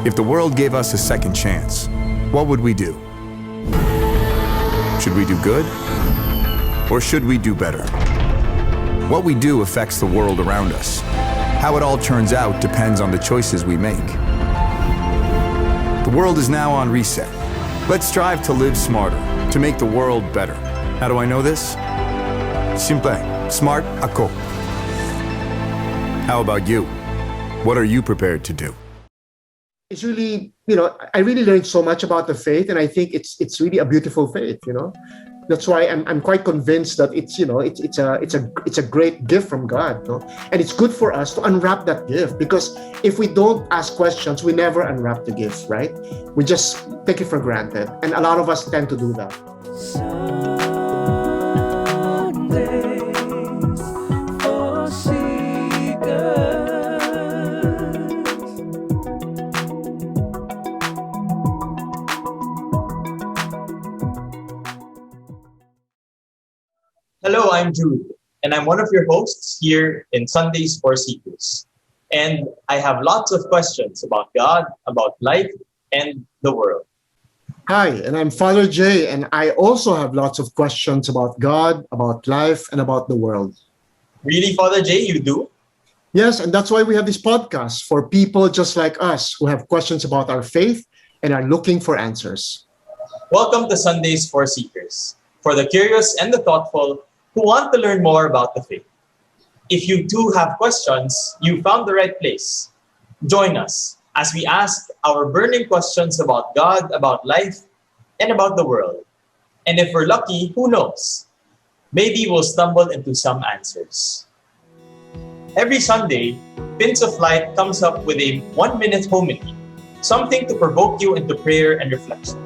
If the world gave us a second chance, what would we do? Should we do good? Or should we do better? What we do affects the world around us. How it all turns out depends on the choices we make. The world is now on reset. Let's strive to live smarter, to make the world better. How do I know this? Simple. Smart ako. How about you? What are you prepared to do? It's really, I really learned so much about the faith, and I think it's really a beautiful faith. That's why I'm quite convinced that it's a great gift from God, and it's good for us to unwrap that gift, because if we don't ask questions, we never unwrap the gift, right? We just take it for granted, and a lot of us tend to do that. Hello, I'm Jude, and I'm one of your hosts here in Sundays for Seekers. And I have lots of questions about God, about life, and the world. Hi, and I'm Father Jay, and I also have lots of questions about God, about life, and about the world. Really, Father Jay, you do? Yes, and that's why we have this podcast for people just like us who have questions about our faith and are looking for answers. Welcome to Sundays for Seekers, for the curious and the thoughtful who want to learn more about the faith. If you do have questions, you found the right place. Join us as we ask our burning questions about God, about life, and about the world. And if we're lucky, who knows? Maybe we'll stumble into some answers. Every Sunday, Pins of Light comes up with a 1-minute homily, something to provoke you into prayer and reflection.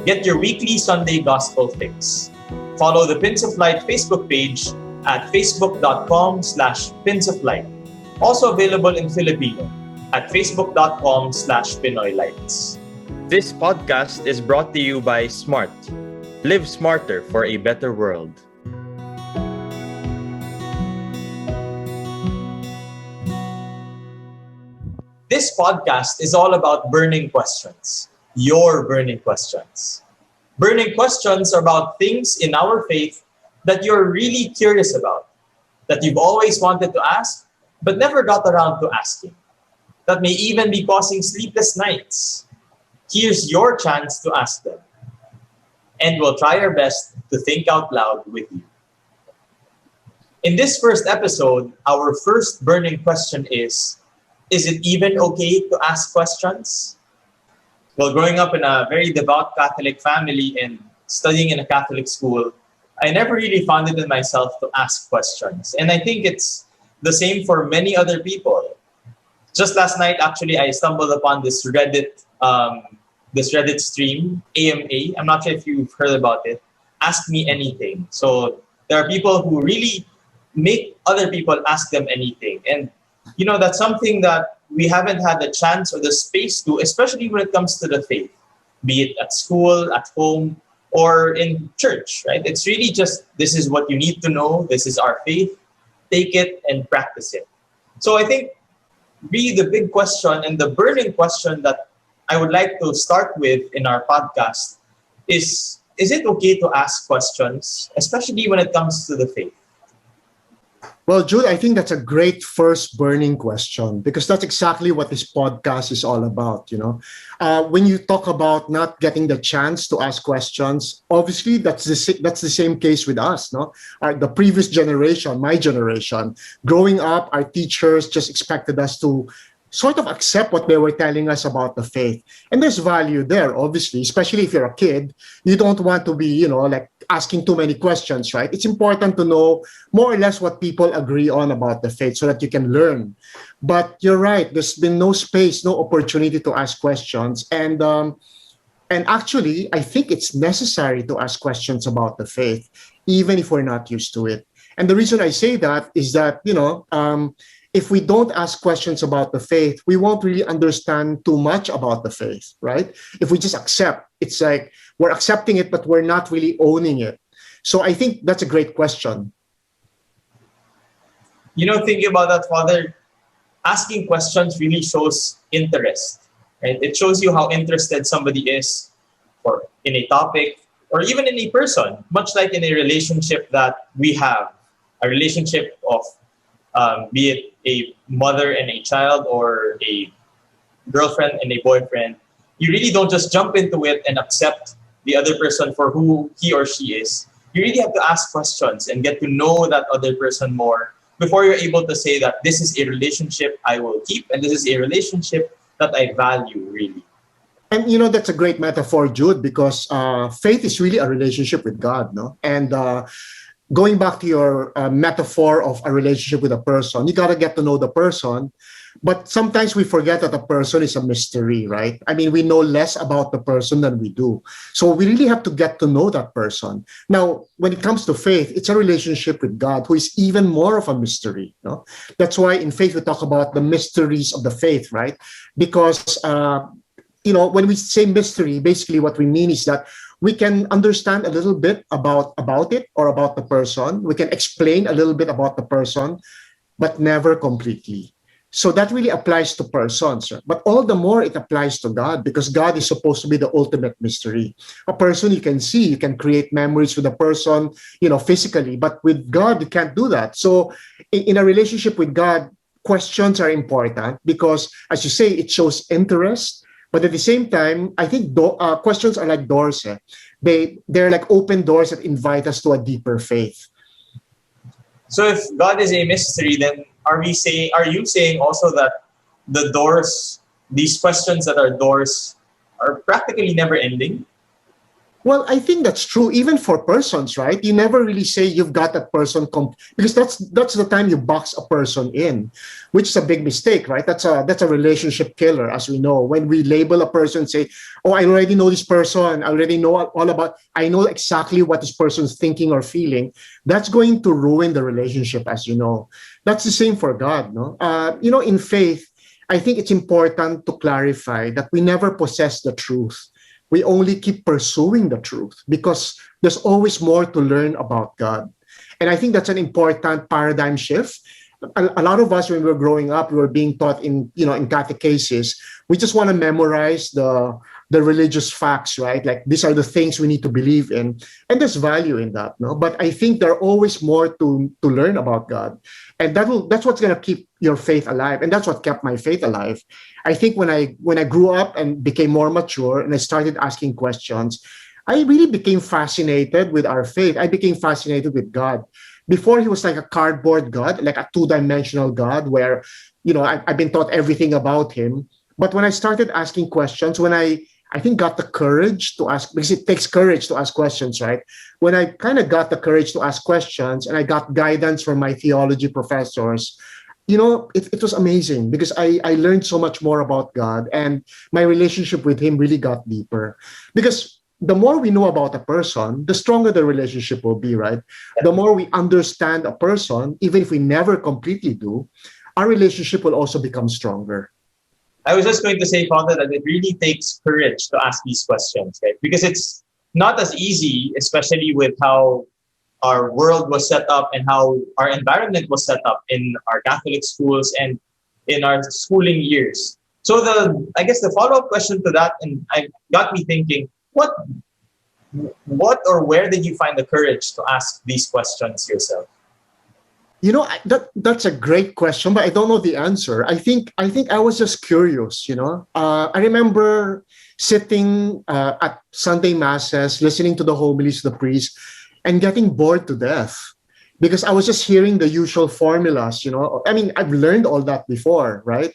Get your weekly Sunday Gospel fix. Follow the Pins of Light Facebook page at facebook.com/pinsoflight. Also available in Filipino at facebook.com/pinoylights. This podcast is brought to you by Smart. Live smarter for a better world. This podcast is all about burning questions. Your burning questions. Burning questions are about things in our faith that you're really curious about, that you've always wanted to ask, but never got around to asking, that may even be causing sleepless nights. Here's your chance to ask them. And we'll try our best to think out loud with you. In this first episode, our first burning question is it even okay to ask questions? Well, growing up in a very devout Catholic family and studying in a Catholic school, I never really found it in myself to ask questions. And I think it's the same for many other people. Just last night, actually, I stumbled upon this Reddit stream, AMA. I'm not sure if you've heard about it. Ask Me Anything. So there are people who really make other people ask them anything. And, that's something that we haven't had the chance or the space to, especially when it comes to the faith, be it at school, at home, or in church, right? It's really just, this is what you need to know. This is our faith. Take it and practice it. So I think really the big question and the burning question that I would like to start with in our podcast is it okay to ask questions, especially when it comes to the faith? Well, Jude, I think that's a great first burning question, because that's exactly what this podcast is all about. When you talk about not getting the chance to ask questions, obviously that's the same case with us. No, the previous generation, my generation, growing up, our teachers just expected us to sort of accept what they were telling us about the faith. And there's value there, obviously, especially if you're a kid. You don't want to be, like asking too many questions, right? It's important to know more or less what people agree on about the faith so that you can learn. But you're right, there's been no space, no opportunity to ask questions. And actually, I think it's necessary to ask questions about the faith, even if we're not used to it. And the reason I say that is that, if we don't ask questions about the faith, we won't really understand too much about the faith, right? If we just accept, it's like we're accepting it, but we're not really owning it. So I think that's a great question. Thinking about that, Father, asking questions really shows interest, right? It shows you how interested somebody is in a topic or even in a person, much like in a relationship that we have, a relationship of be it a mother and a child or a girlfriend and a boyfriend. You really don't just jump into it and accept the other person for who he or she is. You really have to ask questions and get to know that other person more before you're able to say that this is a relationship I will keep and this is a relationship that I value really. And that's a great metaphor, Jude, because faith is really a relationship with God, no? And going back to your metaphor of a relationship with a person, you got to get to know the person. But sometimes we forget that a person is a mystery, right? I mean, we know less about the person than we do. So we really have to get to know that person. Now, when it comes to faith, it's a relationship with God, who is even more of a mystery. No? That's why in faith, we talk about the mysteries of the faith, right? Because, when we say mystery, basically what we mean is that we can understand a little bit about it or about the person. We can explain a little bit about the person, but never completely. So that really applies to persons, right? But all the more it applies to God, because God is supposed to be the ultimate mystery. A person you can see, you can create memories with a person, physically, but with God, you can't do that. So in a relationship with God, questions are important because, as you say, it shows interest. But at the same time, I think questions are like doors. They're like open doors that invite us to a deeper faith. So if God is a mystery, then are you saying also that the doors, these questions that are doors, are practically never ending? Well, I think that's true, even for persons, right? You never really say you've got that person, because that's the time you box a person in, which is a big mistake, right? That's a relationship killer, as we know. When we label a person, say, "Oh, I already know this person. I already know all about. I know exactly what this person's thinking or feeling." That's going to ruin the relationship, as you know. That's the same for God, no? In faith, I think it's important to clarify that we never possess the truth. We only keep pursuing the truth because there's always more to learn about God. And I think that's an important paradigm shift. A lot of us, when we were growing up, we were being taught in catechesis, we just want to memorize the religious facts, right? Like, these are the things we need to believe in. And there's value in that, no? But I think there are always more to learn about God. And that's what's going to keep your faith alive. And that's what kept my faith alive. I think when I grew up and became more mature and I started asking questions, I really became fascinated with our faith. I became fascinated with God. Before, he was like a cardboard God, like a two-dimensional God where, I've been taught everything about him. But when I started asking questions, when I think got the courage to ask, because it takes courage to ask questions, right? When I kind of got the courage to ask questions and I got guidance from my theology professors, it was amazing because I learned so much more about God, and my relationship with him really got deeper. Because the more we know about a person, the stronger the relationship will be, right? The more we understand a person, even if we never completely do, our relationship will also become stronger. I was just going to say, Father, that it really takes courage to ask these questions, right? Because it's not as easy, especially with how our world was set up and how our environment was set up in our Catholic schools and in our schooling years. So I guess the follow-up question to that, and I got me thinking, what or where did you find the courage to ask these questions yourself? That's a great question, but I don't know the answer. I think I was just curious. I remember sitting at Sunday masses, listening to the homilies of the priest, and getting bored to death because I was just hearing the usual formulas. I mean, I've learned all that before, right?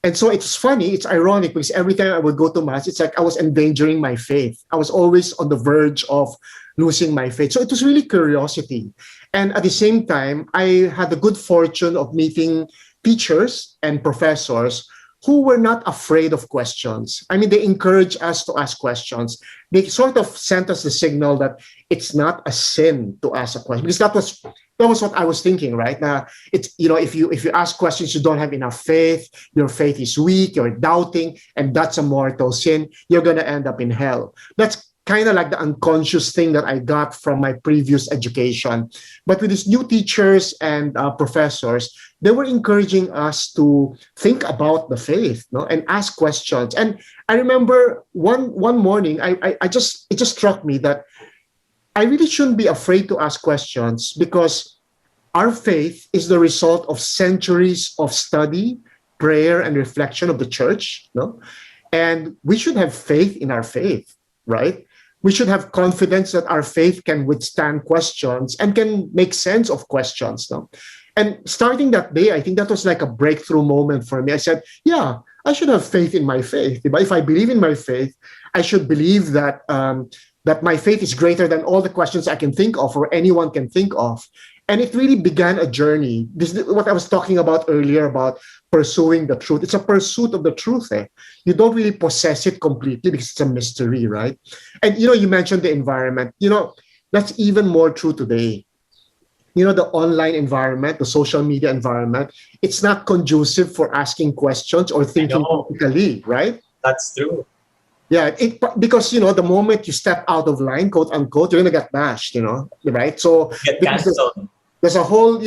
And so it's funny, it's ironic because every time I would go to mass, it's like I was endangering my faith. I was always on the verge of losing my faith. So it was really curiosity. And at the same time, I had the good fortune of meeting teachers and professors who were not afraid of questions. I mean, they encouraged us to ask questions. They sort of sent us the signal that it's not a sin to ask a question, because that was what I was thinking, right? Now, it's, if you ask questions, you don't have enough faith, your faith is weak, you're doubting, and that's a mortal sin. You're going to end up in hell. That's kind of like the unconscious thing that I got from my previous education. But with these new teachers and professors, they were encouraging us to think about the faith, no, and ask questions. And I remember one morning, I just it just struck me that I really shouldn't be afraid to ask questions, because our faith is the result of centuries of study, prayer, and reflection of the church, no? And we should have faith in our faith, right? We should have confidence that our faith can withstand questions and can make sense of questions, no? And starting that day, I think that was like a breakthrough moment for me. I said, yeah, I should have faith in my faith. If I believe in my faith, I should believe that that my faith is greater than all the questions I can think of or anyone can think of. And it really began a journey. This is what I was talking about earlier about pursuing the truth. It's a pursuit of the truth. You don't really possess it completely because it's a mystery, right? And you mentioned the environment. That's even more true today. The online environment, the social media environment, it's not conducive for asking questions or thinking critically, right? That's true. Yeah, because the moment you step out of line, quote unquote, you're gonna get bashed, right? So Get canceled. there's a whole,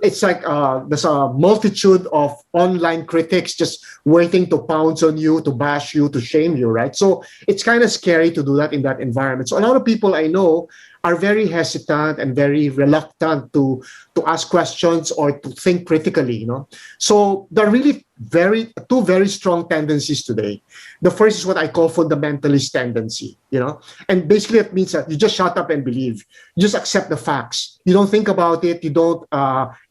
it's like there's a multitude of online critics just waiting to pounce on you, to bash you, to shame you, right? So it's kind of scary to do that in that environment. So a lot of people I know are very hesitant and very reluctant to ask questions or to think critically, So there are really two very strong tendencies today. The first is what I call fundamentalist tendency, and basically it means that you just shut up and believe. You just accept the facts. You don't think about it. You don't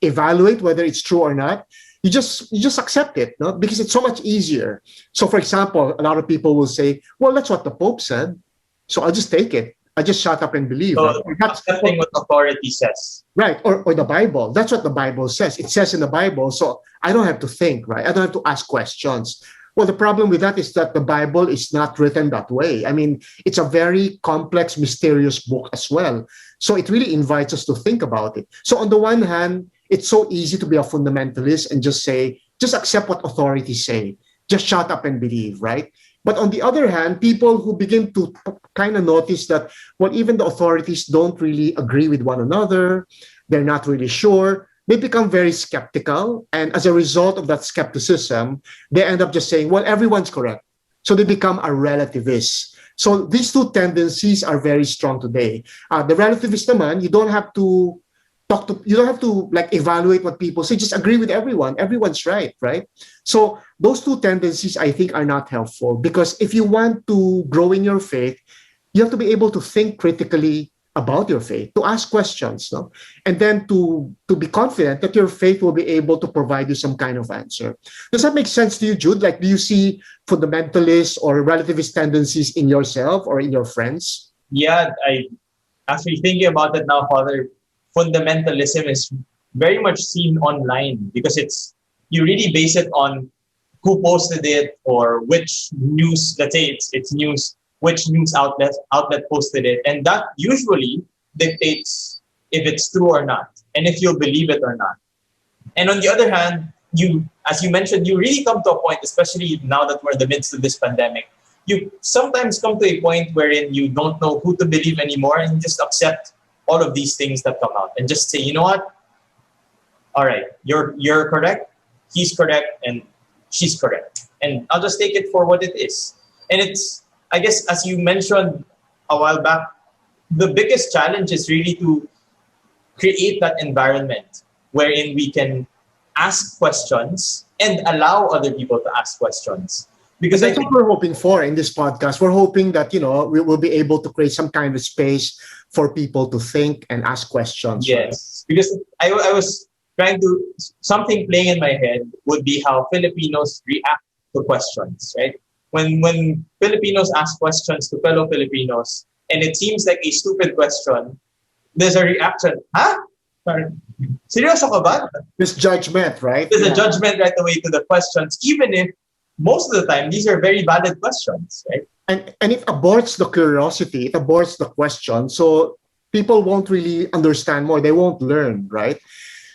evaluate whether it's true or not. You just accept it, because it's so much easier. So, for example, a lot of people will say, "Well, that's what the Pope said, so I'll just take it. I just shut up and believe." So accepting what authority says. Right, or the Bible. That's what the Bible says. It says in the Bible, so I don't have to think, right? I don't have to ask questions. Well, the problem with that is that the Bible is not written that way. I mean, it's a very complex, mysterious book as well. So it really invites us to think about it. So on the one hand, it's so easy to be a fundamentalist and just accept what authorities say. Just shut up and believe, right? But on the other hand, people who begin to kind of notice that, well, even the authorities don't really agree with one another, they're not really sure, they become very skeptical. And as a result of that skepticism, they end up just saying, well, everyone's correct. So they become a relativist. So these two tendencies are very strong today. The relativist naman, you don't have to evaluate what people say. Just agree with everyone. Everyone's right? So those two tendencies, I think, are not helpful, because if you want to grow in your faith, you have to be able to think critically about your faith, to ask questions, and then to be confident that your faith will be able to provide you some kind of answer. Does that make sense to you, Jude? Like, do you see fundamentalist or relativist tendencies in yourself or in your friends? Yeah, I actually thinking about it now, Father. Fundamentalism is very much seen online because you really base it on who posted it or which news, let's say it's news, which news outlet posted it, and that usually dictates if it's true or not and if you'll believe it or not. And on the other hand, as you mentioned, you really come to a point, especially now that we're in the midst of this pandemic, you sometimes come to a point wherein you don't know who to believe anymore, and you just accept all of these things that come out and just say, you know what? All right, you're correct, he's correct, and she's correct. And I'll just take it for what it is. And it's, I guess, as you mentioned a while back, the biggest challenge is really to create that environment wherein we can ask questions and allow other people to ask questions. Because that's what we're hoping for in this podcast. We're hoping that, we will be able to create some kind of space for people to think and ask questions. Yes, right? Because I was trying to, something playing in my head would be how Filipinos react to questions, right? When Filipinos ask questions to fellow Filipinos, and it seems like a stupid question, there's a reaction, huh? Seryoso ka ba? This judgment, right? There's a judgment right away to the questions, even if most of the time these are very valid questions, right? And it aborts the curiosity, it aborts the question. So people won't really understand more. They won't learn, right?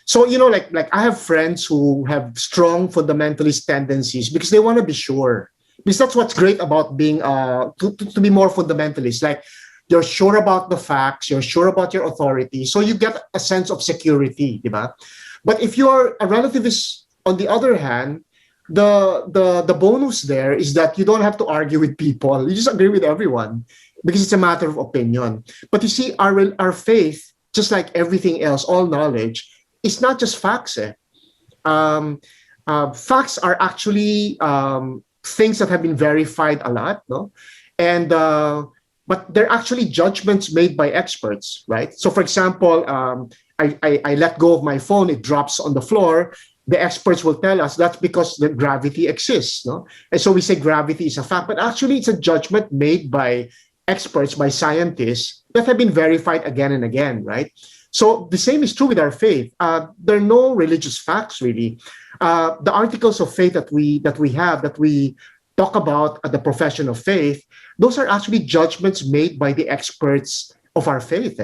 So, like I have friends who have strong fundamentalist tendencies because they want to be sure. Because that's what's great about being to be more fundamentalist. Like you're sure about the facts, you're sure about your authority, so you get a sense of security, diba? But if you are a relativist, on the other hand, the bonus there is that you don't have to argue with people. You just agree with everyone because it's a matter of opinion. But you see, our faith, just like everything else, all knowledge, is not just facts. Facts are actually things that have been verified a lot, no? And but they're actually judgments made by experts, right? So, for example, I let go of my phone, it drops on the floor. The experts will tell us that's because the gravity exists, no? And so we say gravity is a fact, but actually it's a judgment made by experts, by scientists that have been verified again and again, right? So the same is true with our faith. There are no religious facts really. The articles of faith that we talk about at the profession of faith, those are actually judgments made by the experts of our faith,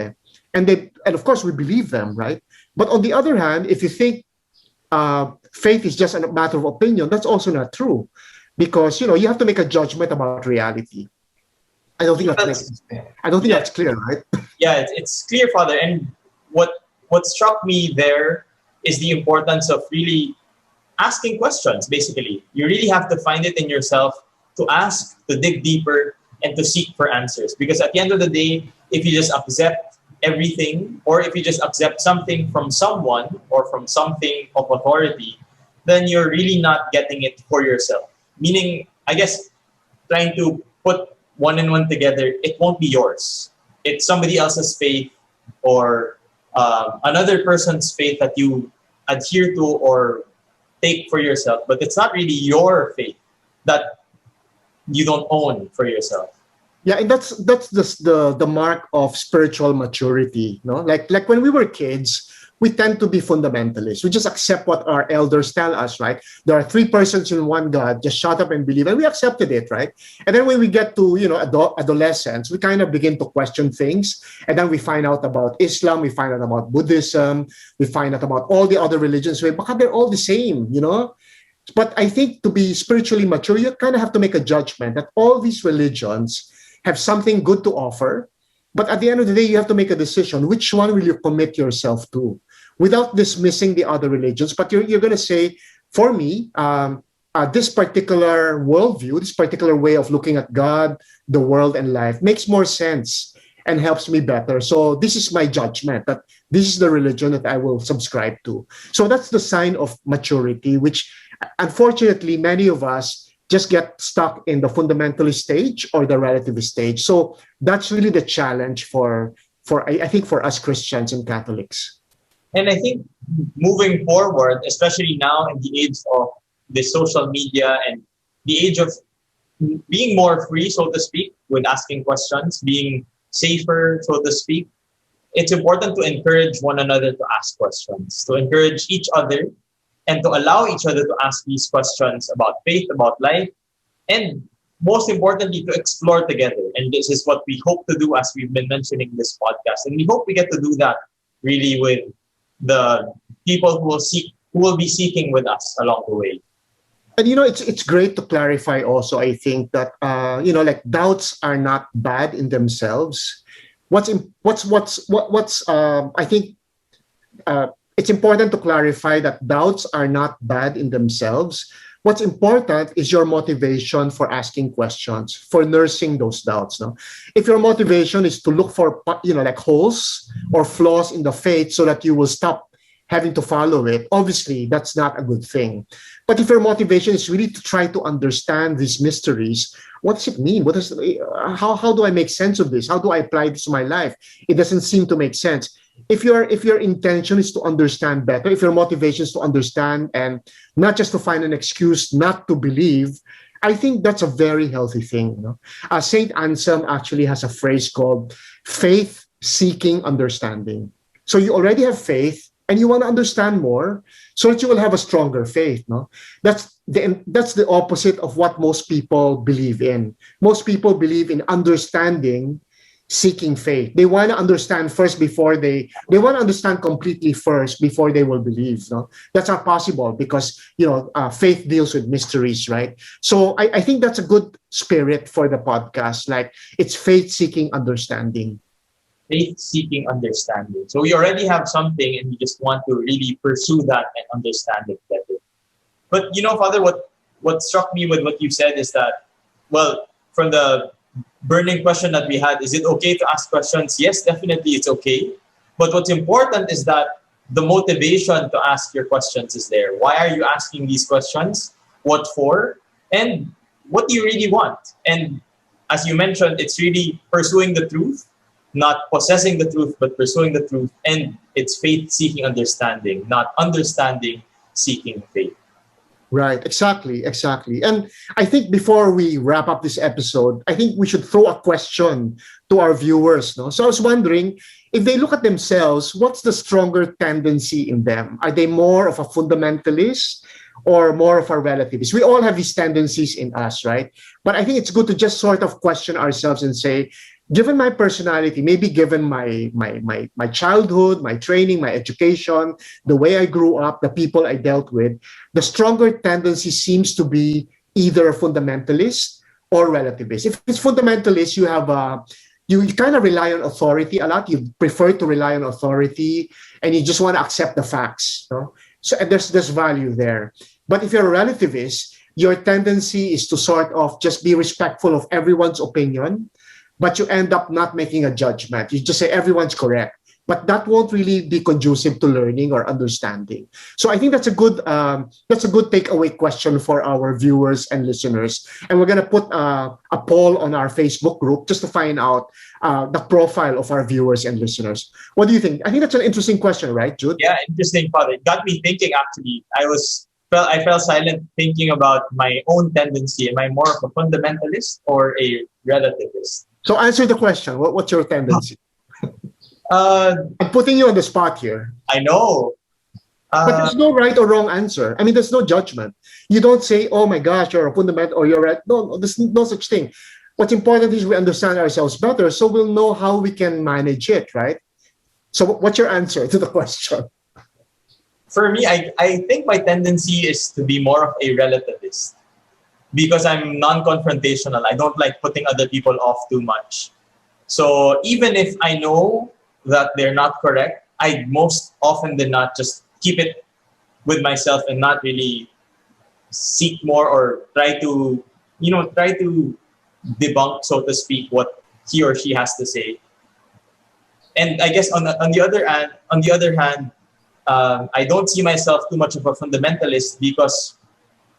and of course we believe them, right? But on the other hand, if you think faith is just a matter of opinion, that's also not true, because you have to make a judgment about reality. I don't think that's clear, right? Yeah, it's clear, Father. And what struck me there is the importance of really asking questions. Basically, you really have to find it in yourself to ask, to dig deeper, and to seek for answers. Because at the end of the day, if you just accept everything, or if you just accept something from someone or from something of authority, then you're really not getting it for yourself. Meaning, I guess, trying to put one and one together, it won't be yours. It's somebody else's faith, or another person's faith that you adhere to or take for yourself, but it's not really your faith that you don't own for yourself. Yeah, and that's the mark of spiritual maturity, no? Like when we were kids, we tend to be fundamentalists. We just accept what our elders tell us, right? There are three persons in one God. Just shut up and believe, and we accepted it, right? And then when we get to adolescence, we kind of begin to question things, and then we find out about Islam, we find out about Buddhism, we find out about all the other religions. Because they're all the same, But I think to be spiritually mature, you kind of have to make a judgment that all these religions have something good to offer. But at the end of the day, you have to make a decision. Which one will you commit yourself to without dismissing the other religions? But you're going to say, for me, this particular worldview, this particular way of looking at God, the world, and life makes more sense and helps me better. So this is my judgment, that this is the religion that I will subscribe to. So that's the sign of maturity, which unfortunately many of us just get stuck in the fundamentalist stage or the relativist stage. So that's really the challenge for I think for us Christians and Catholics. And I think moving forward, especially now in the age of the social media and the age of being more free, so to speak, with asking questions, being safer, so to speak, it's important to encourage one another to ask questions, to encourage each other, and to allow each other to ask these questions about faith, about life, and most importantly, to explore together. And this is what we hope to do, as we've been mentioning in this podcast. And we hope we get to do that really with the people who will be seeking with us along the way. And it's great to clarify also, I think, that like doubts are not bad in themselves. I think it's important to clarify that doubts are not bad in themselves. What's important is your motivation for asking questions, for nursing those doubts. No? If your motivation is to look for like holes or flaws in the faith so that you will stop having to follow it, obviously that's not a good thing. But if your motivation is really to try to understand these mysteries, what does it mean? How do I make sense of this? How do I apply this to my life? It doesn't seem to make sense. If your intention is to understand better, if your motivation is to understand and not just to find an excuse not to believe, I think that's a very healthy thing. Saint Anselm actually has a phrase called faith seeking understanding. So you already have faith and you want to understand more so that you will have a stronger faith. No, that's the opposite of what most people believe in. Most people believe in understanding seeking faith. They want to understand first before they want to understand completely first before they will believe. No, that's not possible because faith deals with mysteries, right? So I think that's a good spirit for the podcast. Like it's faith seeking understanding. Faith seeking understanding. So we already have something and we just want to really pursue that and understand it better. But Father, what struck me with what you said is that, well, from the burning question that we had, is it okay to ask questions? Yes, definitely it's okay. But what's important is that the motivation to ask your questions is there. Why are you asking these questions? What for? And what do you really want? And as you mentioned, it's really pursuing the truth, not possessing the truth, but pursuing the truth. And it's faith-seeking understanding, not understanding seeking faith. Right, exactly. And I think before we wrap up this episode, I think we should throw a question to our viewers. No? So I was wondering, if they look at themselves, what's the stronger tendency in them? Are they more of a fundamentalist or more of a relativist? We all have these tendencies in us, right? But I think it's good to just sort of question ourselves and say, given my personality, maybe given my childhood, my training, my education, the way I grew up, the people I dealt with, the stronger tendency seems to be either fundamentalist or relativist. If it's fundamentalist, you have you kind of rely on authority a lot. You prefer to rely on authority, and you just want to accept the facts. No? So and there's value there. But if you're a relativist, your tendency is to sort of just be respectful of everyone's opinion, but you end up not making a judgment. You just say everyone's correct, but that won't really be conducive to learning or understanding. So I think that's a good takeaway question for our viewers and listeners. And we're gonna put a poll on our Facebook group just to find out the profile of our viewers and listeners. What do you think? I think that's an interesting question, right, Jude? Yeah, interesting, Father. It got me thinking. Actually, I fell silent thinking about my own tendency. Am I more of a fundamentalist or a relativist? So answer the question. What's your tendency? I'm putting you on the spot here. I know. But there's no right or wrong answer. I mean, there's no judgment. You don't say, oh my gosh, you're a fundamental or you're right. No, there's no such thing. What's important is we understand ourselves better so we'll know how we can manage it, right? So what's your answer to the question? For me, I think my tendency is to be more of a relativist because I'm non-confrontational. I don't like putting other people off too much. So even if I know that they're not correct, I most often than not just keep it with myself and not really seek more or try to debunk, so to speak, what he or she has to say. And I guess on the other hand, I don't see myself too much of a fundamentalist because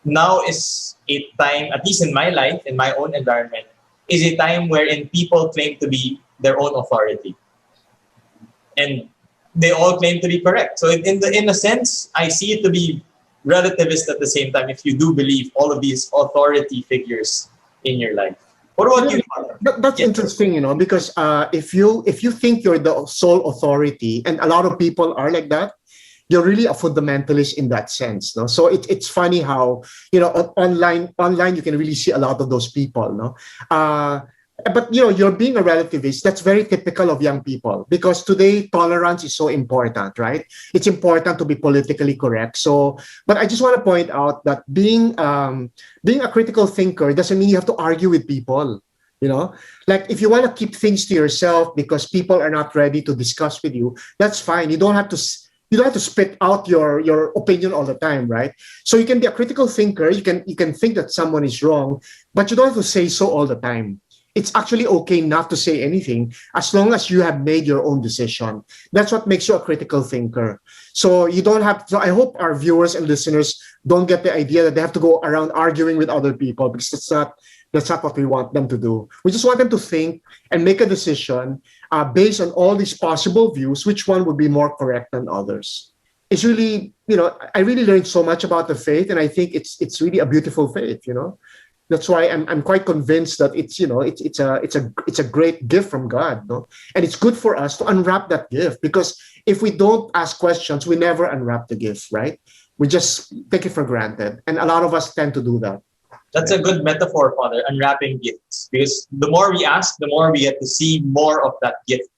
now is a time, at least in my life, in my own environment, is a time wherein people claim to be their own authority. And they all claim to be correct. So in a sense, I see it to be relativist at the same time if you do believe all of these authority figures in your life. What about you? That's interesting, because if you think you're the sole authority, and a lot of people are like that, you're really a fundamentalist in that sense. No? So it's funny how, online you can really see a lot of those people. No? But you're being a relativist. That's very typical of young people because today tolerance is so important, right? It's important to be politically correct. So, but I just want to point out that being a critical thinker doesn't mean you have to argue with people. Like if you want to keep things to yourself because people are not ready to discuss with you, that's fine. You don't have to spit out your opinion all the time, right? So you can be a critical thinker. You can think that someone is wrong, but you don't have to say so all the time. It's actually okay not to say anything as long as you have made your own decision. That's what makes you a critical thinker. So you don't have. So I hope our viewers and listeners don't get the idea that they have to go around arguing with other people because that's not what we want them to do. We just want them to think and make a decision based on all these possible views, which one would be more correct than others. It's really, I really learned so much about the faith, and I think it's really a beautiful faith. That's why I'm quite convinced that it's a great gift from God, no? And it's good for us to unwrap that gift because if we don't ask questions, we never unwrap the gift, right? We just take it for granted, and a lot of us tend to do that. That's a good metaphor, Father, unwrapping gifts. Because the more we ask, the more we get to see more of that gift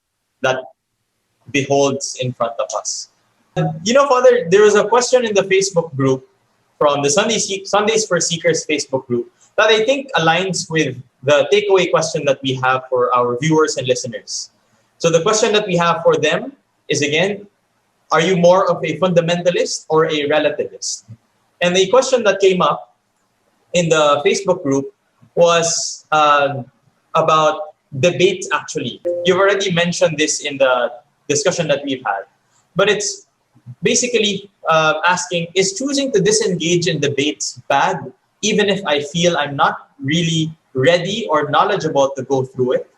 that beholds in front of us. Father, there was a question in the Facebook group from the Sundays for Seekers Facebook group that I think aligns with the takeaway question that we have for our viewers and listeners. So the question that we have for them is, again, are you more of a fundamentalist or a relativist? And the question that came up in the Facebook group was about debates, actually. You've already mentioned this in the discussion that we've had. But it's basically asking, is choosing to disengage in debates bad, even if I feel I'm not really ready or knowledgeable to go through it?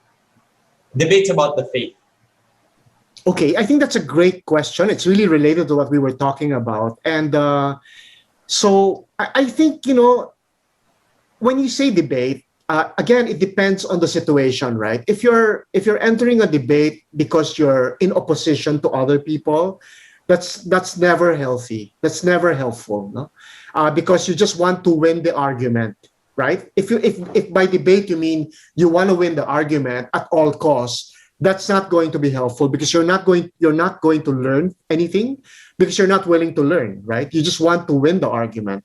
Debates about the faith. Okay, I think that's a great question. It's really related to what we were talking about. And so I think, when you say debate, again, it depends on the situation, right? If you're entering a debate because you're in opposition to other people, that's never healthy. That's never helpful, no? Because you just want to win the argument, right? If by debate you mean you want to win the argument at all costs, that's not going to be helpful, because you're not going to learn anything, because you're not willing to learn, right? You just want to win the argument.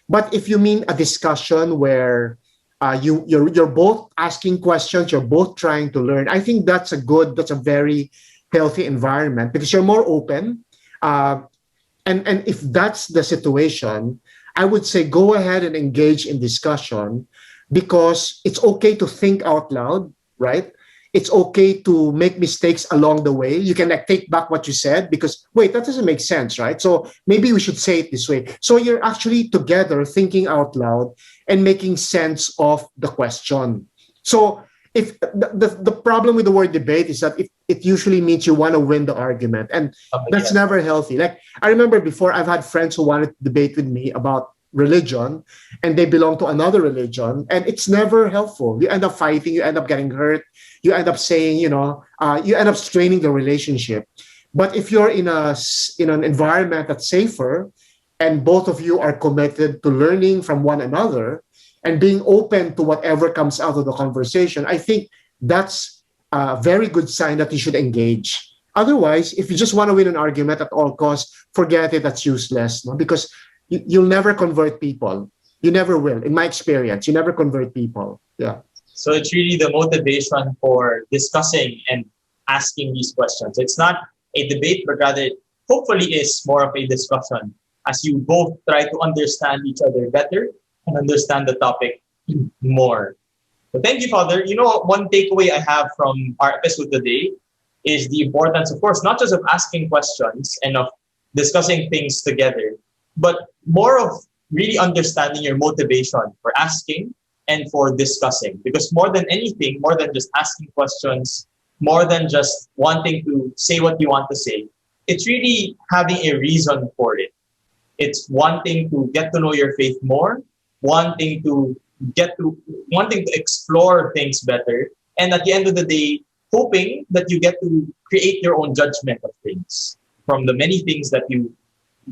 But if you mean a discussion where you're both asking questions, you're both trying to learn, I think that's a very healthy environment, because you're more open. And if that's the situation, I would say go ahead and engage in discussion, because it's okay to think out loud, right? It's okay to make mistakes along the way. You can take back what you said, because wait, that doesn't make sense, right? So maybe we should say it this way. So you're actually together thinking out loud and making sense of the question. So if the problem with the word debate is that it usually means you want to win the argument, and that's never healthy. Like, I remember before, I've had friends who wanted to debate with me about religion, and they belong to another religion, and it's never helpful. You end up fighting, you end up getting hurt, you end up saying, you end up straining the relationship. But if you're in an environment that's safer, and both of you are committed to learning from one another and being open to whatever comes out of the conversation, I think that's a very good sign that you should engage. Otherwise, if you just want to win an argument at all costs, forget it, that's useless, no? Because you'll never convert people. You never will. In my experience, you never convert people. Yeah. So it's really the motivation for discussing and asking these questions. It's not a debate, but rather, hopefully, is more of a discussion as you both try to understand each other better and understand the topic more. So thank you, Father. One takeaway I have from our episode today is the importance, of course, not just of asking questions and of discussing things together, but more of really understanding your motivation for asking and for discussing. Because more than anything, more than just asking questions, more than just wanting to say what you want to say, it's really having a reason for it. It's wanting to get to know your faith more, wanting to explore things better, and at the end of the day, hoping that you get to create your own judgment of things from the many things that you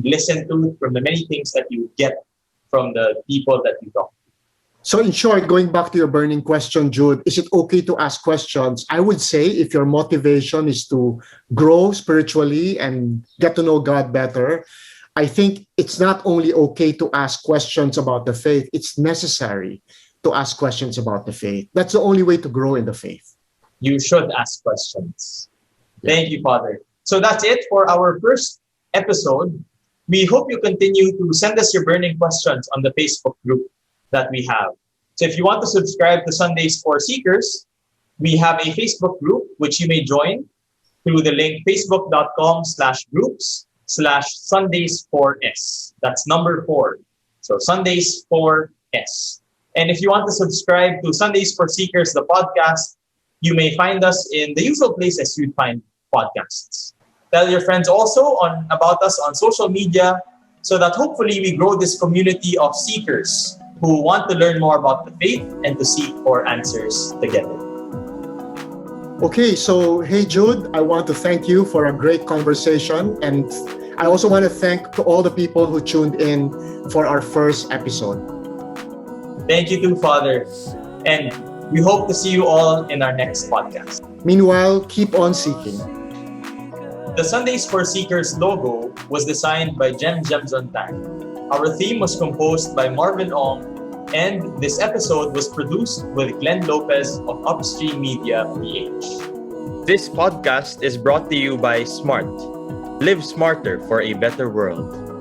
listen to, from the many things that you get from the people that you talk to. So in short, going back to your burning question, Jude, is it okay to ask questions? I would say if your motivation is to grow spiritually and get to know God better, I think it's not only okay to ask questions about the faith, it's necessary to ask questions about the faith. That's the only way to grow in the faith. You should ask questions. Thank you, Father. So that's it for our first episode. We hope you continue to send us your burning questions on the Facebook group that we have. So if you want to subscribe to Sundays for Seekers, we have a Facebook group which you may join through the link facebook.com/groups/Sundays4S. That's number 4. So Sundays4S. And if you want to subscribe to Sundays for Seekers, the podcast, you may find us in the usual places you'd find podcasts. Tell your friends also about us on social media so that hopefully we grow this community of seekers who want to learn more about the faith and to seek for answers together. Okay, so hey Jude, I want to thank you for a great conversation, and I also want to thank to all the people who tuned in for our first episode. Thank you too, Father. And we hope to see you all in our next podcast. Meanwhile, keep on seeking. The Sundays for Seekers logo was designed by Jem Jemzon Tang. Our theme was composed by Marvin Ong, and this episode was produced with Glenn Lopez of Upstream Media PH. This podcast is brought to you by Smart. Live smarter for a better world.